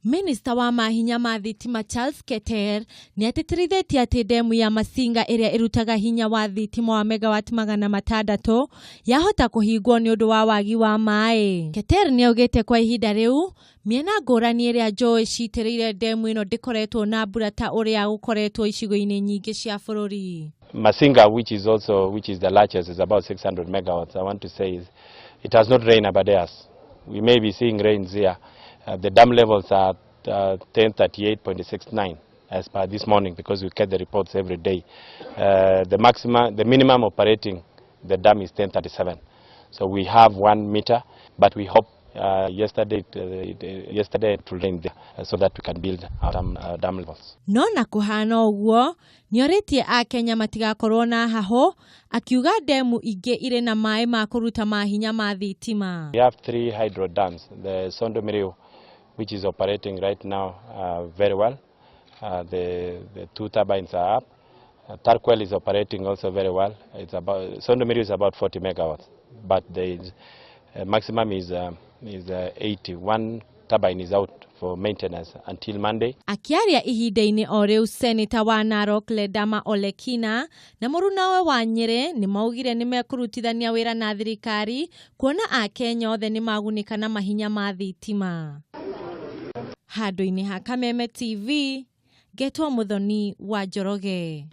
Minister wa mahinya ma thitima Charles Keter ni atitirithetie ati demu ya Masinga iria irutaga hinya wa thitima wa megawati 600 yahota kuhingwo ni undu wa waagi wa maai. Keter ni augite kwa ihinda riu miena ngurani iria njuui ciitiriire demu ino ndikoretwo na mbura ta uria gukoretwo icigo-ini nyingi cia bururi. Masinga, which is the largest, is about 600 megawatts. I want to say it has not rained about us. We may be seeing rains here. The dam levels are 1038.69 as per this morning, because we get the reports every day. The minimum operating the dam is 1037. So we have 1 meter, but we hope yesterday to rain there so that we can build our dam levels. No na kuhana uguo nioritie a Kenya matigakorwo na haho akiuga demu ingi ire na maai ma kuruta mahinya ma thitima. We have 3 hydro dams. The ndemu-ini, which is operating right now very well. The 2 turbines are up. Tarkwell is operating also very well. Ndemu-ini is about 40 megawatts, but the maximum is 80. 1 turbine is out for maintenance until Monday. Akiaria ihinda-ini o riu Senator wa Narok Ledama Olekina na murunawe wa Nyeri ni maugire ni mekurutithania wira na thirikari kuona a Kenya othe ni magunika na mahinya ma thitima. Handu-ini ha Kameme TV, Getwo Muthoni wa Njoroge.